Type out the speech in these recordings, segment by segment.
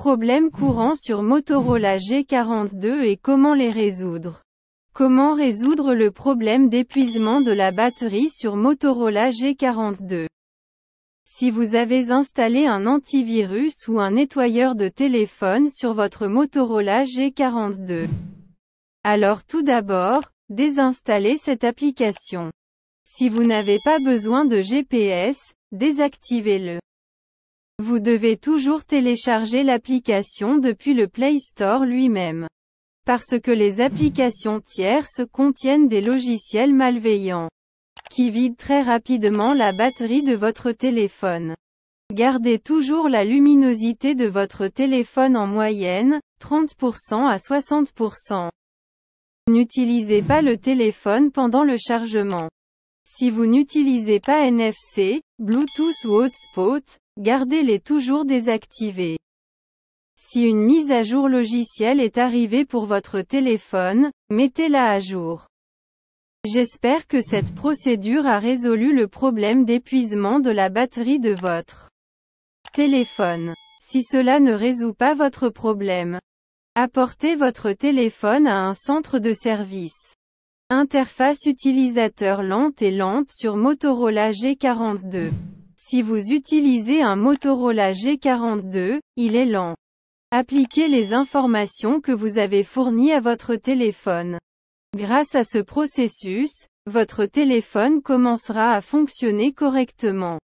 Problèmes courants sur Motorola G42 et comment les résoudre. Comment résoudre le problème d'épuisement de la batterie sur Motorola G42? Si vous avez installé un antivirus ou un nettoyeur de téléphone sur votre Motorola G42, alors tout d'abord, désinstallez cette application. Si vous n'avez pas besoin de GPS, désactivez-le. Vous devez toujours télécharger l'application depuis le Play Store lui-même. Parce que les applications tierces contiennent des logiciels malveillants qui vident très rapidement la batterie de votre téléphone. Gardez toujours la luminosité de votre téléphone en moyenne, 30% à 60%. N'utilisez pas le téléphone pendant le chargement. Si vous n'utilisez pas NFC, Bluetooth ou hotspot, gardez-les toujours désactivés. Si une mise à jour logicielle est arrivée pour votre téléphone, mettez-la à jour. J'espère que cette procédure a résolu le problème d'épuisement de la batterie de votre téléphone. Si cela ne résout pas votre problème, apportez votre téléphone à un centre de service. Interface utilisateur lente et lente sur Motorola G42. Si vous utilisez un Motorola G42, il est lent. Appliquez les informations que vous avez fournies à votre téléphone. Grâce à ce processus, votre téléphone commencera à fonctionner correctement.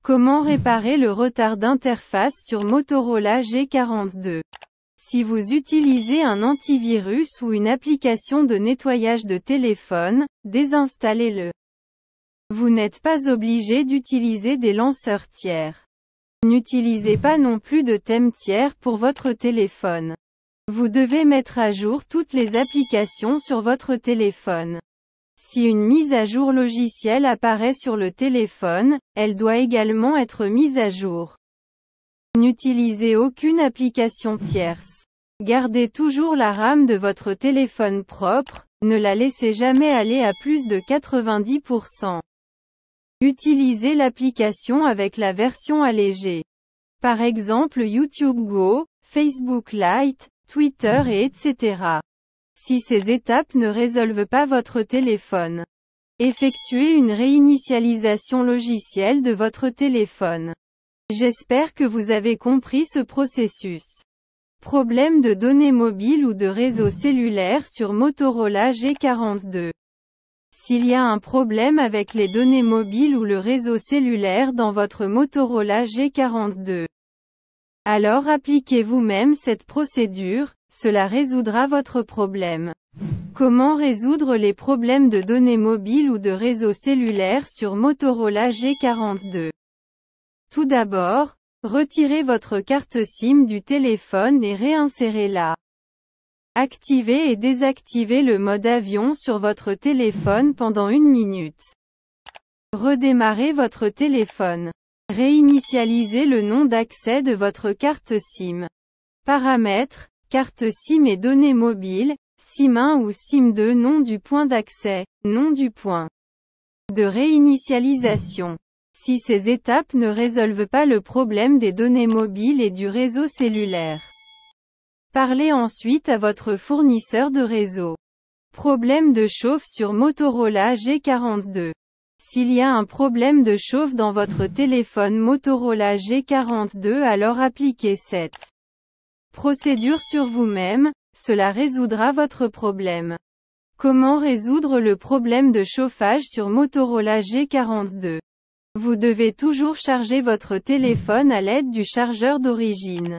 Comment réparer le retard d'interface sur Motorola G42? Si vous utilisez un antivirus ou une application de nettoyage de téléphone, désinstallez-le. Vous n'êtes pas obligé d'utiliser des lanceurs tiers. N'utilisez pas non plus de thème tiers pour votre téléphone. Vous devez mettre à jour toutes les applications sur votre téléphone. Si une mise à jour logicielle apparaît sur le téléphone, elle doit également être mise à jour. N'utilisez aucune application tierce. Gardez toujours la RAM de votre téléphone propre, ne la laissez jamais aller à plus de 90%. Utilisez l'application avec la version allégée. Par exemple YouTube Go, Facebook Lite, Twitter et etc. Si ces étapes ne résolvent pas votre téléphone, effectuez une réinitialisation logicielle de votre téléphone. J'espère que vous avez compris ce processus. Problème de données mobiles ou de réseau cellulaire sur Motorola G42. S'il y a un problème avec les données mobiles ou le réseau cellulaire dans votre Motorola G42, alors appliquez vous-même cette procédure, cela résoudra votre problème. Comment résoudre les problèmes de données mobiles ou de réseau cellulaire sur Motorola G42? Tout d'abord, retirez votre carte SIM du téléphone et réinsérez-la. Activez et désactivez le mode avion sur votre téléphone pendant 1 minute. Redémarrez votre téléphone. Réinitialisez le nom d'accès de votre carte SIM. Paramètres, carte SIM et données mobiles, SIM1 ou SIM2 nom du point d'accès, nom du point de réinitialisation. Si ces étapes ne résolvent pas le problème des données mobiles et du réseau cellulaire, parlez ensuite à votre fournisseur de réseau. Problème de chauffe sur Motorola G42. S'il y a un problème de chauffe dans votre téléphone Motorola G42, alors appliquez cette procédure sur vous-même, cela résoudra votre problème. Comment résoudre le problème de chauffage sur Motorola G42? Vous devez toujours charger votre téléphone à l'aide du chargeur d'origine.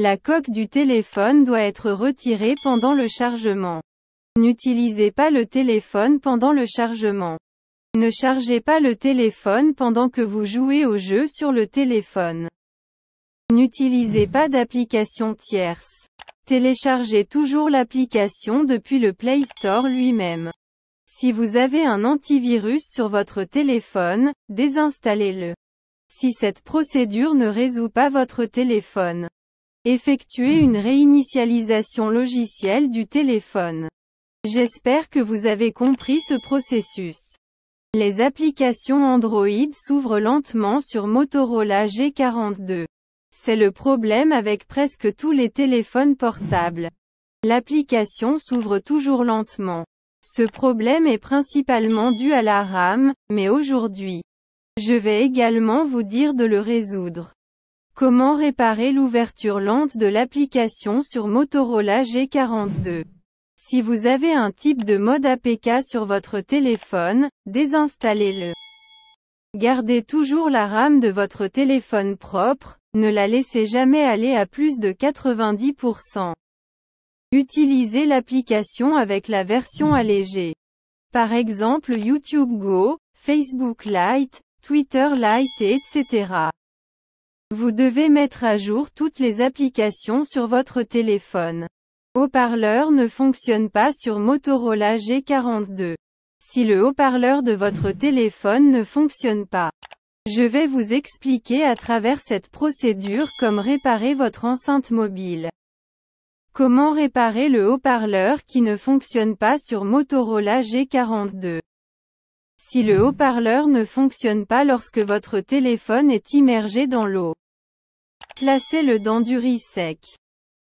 La coque du téléphone doit être retirée pendant le chargement. N'utilisez pas le téléphone pendant le chargement. Ne chargez pas le téléphone pendant que vous jouez au jeu sur le téléphone. N'utilisez pas d'application tierce. Téléchargez toujours l'application depuis le Play Store lui-même. Si vous avez un antivirus sur votre téléphone, désinstallez-le. Si cette procédure ne résout pas votre téléphone, effectuez une réinitialisation logicielle du téléphone. J'espère que vous avez compris ce processus. Les applications Android s'ouvrent lentement sur Motorola G42. C'est le problème avec presque tous les téléphones portables. L'application s'ouvre toujours lentement. Ce problème est principalement dû à la RAM, mais aujourd'hui, je vais également vous dire de le résoudre. Comment réparer l'ouverture lente de l'application sur Motorola G42? Si vous avez un type de mode APK sur votre téléphone, désinstallez-le. Gardez toujours la RAM de votre téléphone propre, ne la laissez jamais aller à plus de 90%. Utilisez l'application avec la version allégée. Par exemple YouTube Go, Facebook Lite, Twitter Lite et etc. Vous devez mettre à jour toutes les applications sur votre téléphone. Haut-parleur ne fonctionne pas sur Motorola G42. Si le haut-parleur de votre téléphone ne fonctionne pas, je vais vous expliquer à travers cette procédure comment réparer votre enceinte mobile. Comment réparer le haut-parleur qui ne fonctionne pas sur Motorola G42? Si le haut-parleur ne fonctionne pas lorsque votre téléphone est immergé dans l'eau, placez-le dans du riz sec.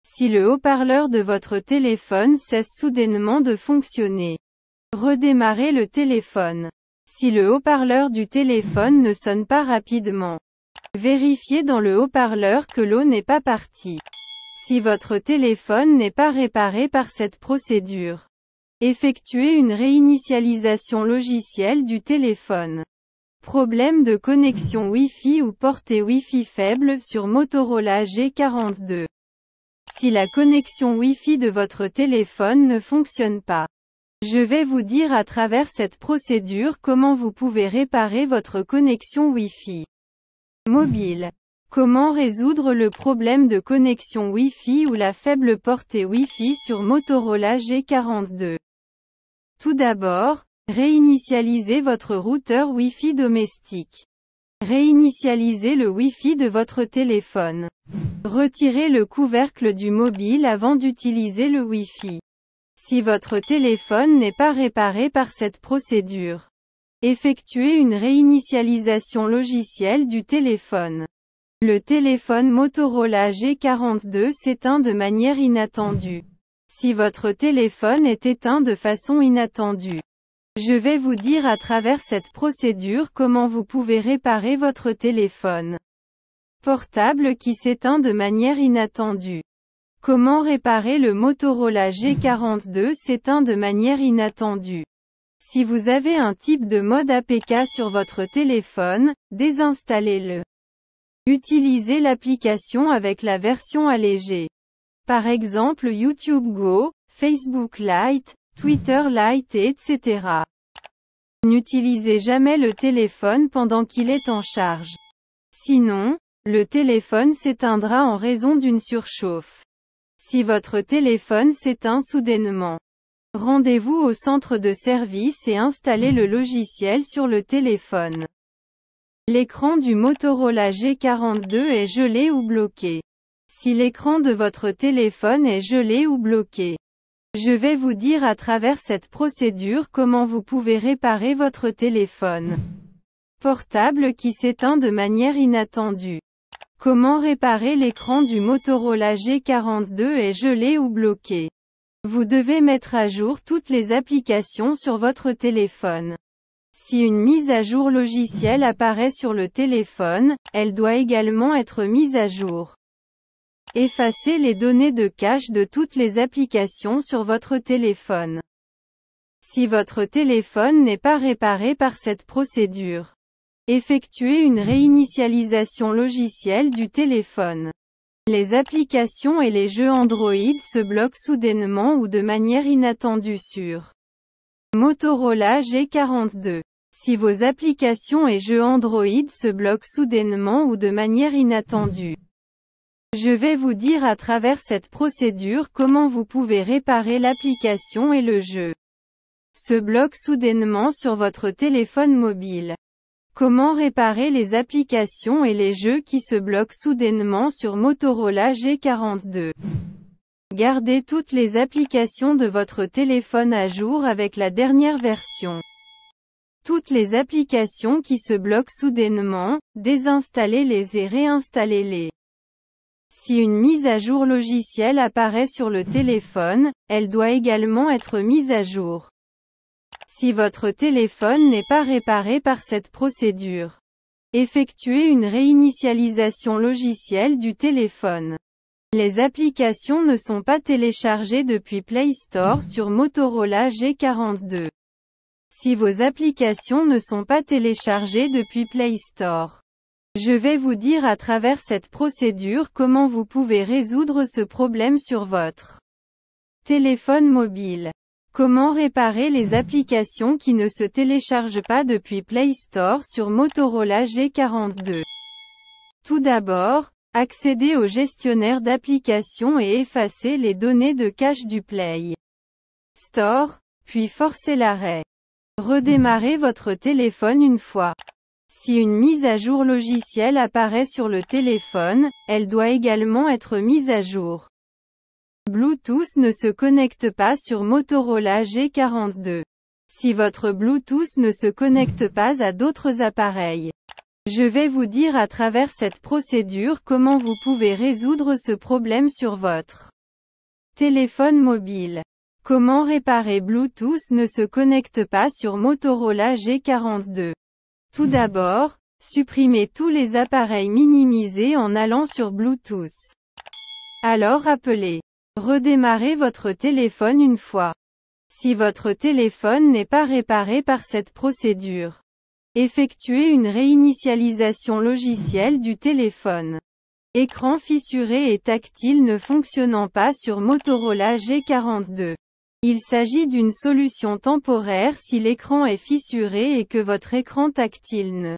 Si le haut-parleur de votre téléphone cesse soudainement de fonctionner, redémarrez le téléphone. Si le haut-parleur du téléphone ne sonne pas rapidement, vérifiez dans le haut-parleur que l'eau n'est pas partie. Si votre téléphone n'est pas réparé par cette procédure, effectuez une réinitialisation logicielle du téléphone. Problème de connexion Wi-Fi ou portée Wi-Fi faible sur Motorola G42. Si la connexion Wi-Fi de votre téléphone ne fonctionne pas, je vais vous dire à travers cette procédure comment vous pouvez réparer votre connexion Wi-Fi mobile. Comment résoudre le problème de connexion Wi-Fi ou la faible portée Wi-Fi sur Motorola G42? Tout d'abord, réinitialisez votre routeur Wi-Fi domestique. Réinitialisez le Wi-Fi de votre téléphone. Retirez le couvercle du mobile avant d'utiliser le Wi-Fi. Si votre téléphone n'est pas réparé par cette procédure, effectuez une réinitialisation logicielle du téléphone. Le téléphone Motorola G42 s'éteint de manière inattendue. Si votre téléphone est éteint de façon inattendue, je vais vous dire à travers cette procédure comment vous pouvez réparer votre téléphone portable qui s'éteint de manière inattendue. Comment réparer le Motorola G42 s'éteint de manière inattendue? Si vous avez un type de mode APK sur votre téléphone, désinstallez-le. Utilisez l'application avec la version allégée. Par exemple YouTube Go, Facebook Lite, Twitter Lite et etc. N'utilisez jamais le téléphone pendant qu'il est en charge. Sinon, le téléphone s'éteindra en raison d'une surchauffe. Si votre téléphone s'éteint soudainement, rendez-vous au centre de service et installez le logiciel sur le téléphone. L'écran du Motorola G42 est gelé ou bloqué. Si l'écran de votre téléphone est gelé ou bloqué, je vais vous dire à travers cette procédure comment vous pouvez réparer votre téléphone portable qui s'éteint de manière inattendue. Comment réparer l'écran du Motorola G42 est gelé ou bloqué? Vous devez mettre à jour toutes les applications sur votre téléphone. Si une mise à jour logicielle apparaît sur le téléphone, elle doit également être mise à jour. Effacez les données de cache de toutes les applications sur votre téléphone. Si votre téléphone n'est pas réparé par cette procédure, effectuez une réinitialisation logicielle du téléphone. Les applications et les jeux Android se bloquent soudainement ou de manière inattendue sur Motorola G42. Si vos applications et jeux Android se bloquent soudainement ou de manière inattendue, je vais vous dire à travers cette procédure comment vous pouvez réparer l'application et le jeu se bloque soudainement sur votre téléphone mobile. Comment réparer les applications et les jeux qui se bloquent soudainement sur Motorola G42? Gardez toutes les applications de votre téléphone à jour avec la dernière version. Toutes les applications qui se bloquent soudainement, désinstallez-les et réinstallez-les. Si une mise à jour logicielle apparaît sur le téléphone, elle doit également être mise à jour. Si votre téléphone n'est pas réparé par cette procédure, effectuez une réinitialisation logicielle du téléphone. Les applications ne sont pas téléchargées depuis Play Store sur Motorola G42. Si vos applications ne sont pas téléchargées depuis Play Store, je vais vous dire à travers cette procédure comment vous pouvez résoudre ce problème sur votre téléphone mobile. Comment réparer les applications qui ne se téléchargent pas depuis Play Store sur Motorola G42? Tout d'abord, accédez au gestionnaire d'applications et effacez les données de cache du Play Store, puis forcez l'arrêt. Redémarrez votre téléphone une fois. Si une mise à jour logicielle apparaît sur le téléphone, elle doit également être mise à jour. Bluetooth ne se connecte pas sur Motorola G42. Si votre Bluetooth ne se connecte pas à d'autres appareils, je vais vous dire à travers cette procédure comment vous pouvez résoudre ce problème sur votre téléphone mobile. Comment réparer Bluetooth ne se connecte pas sur Motorola G42? Tout d'abord, supprimez tous les appareils minimisés en allant sur Bluetooth. Alors appelez. Redémarrez votre téléphone une fois. Si votre téléphone n'est pas réparé par cette procédure, effectuez une réinitialisation logicielle du téléphone. Écran fissuré et tactile ne fonctionnant pas sur Motorola G42. Il s'agit d'une solution temporaire si l'écran est fissuré et que votre écran tactile ne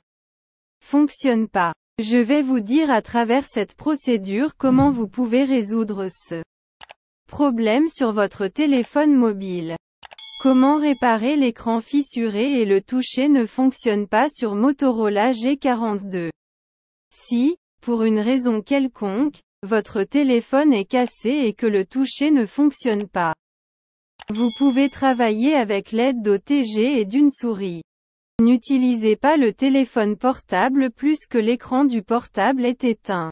fonctionne pas. Je vais vous dire à travers cette procédure comment vous pouvez résoudre ce problème sur votre téléphone mobile. Comment réparer l'écran fissuré et le toucher ne fonctionne pas sur Motorola G42? Si, pour une raison quelconque, votre téléphone est cassé et que le toucher ne fonctionne pas, vous pouvez travailler avec l'aide d'OTG et d'une souris. N'utilisez pas le téléphone portable plus que l'écran du portable est éteint.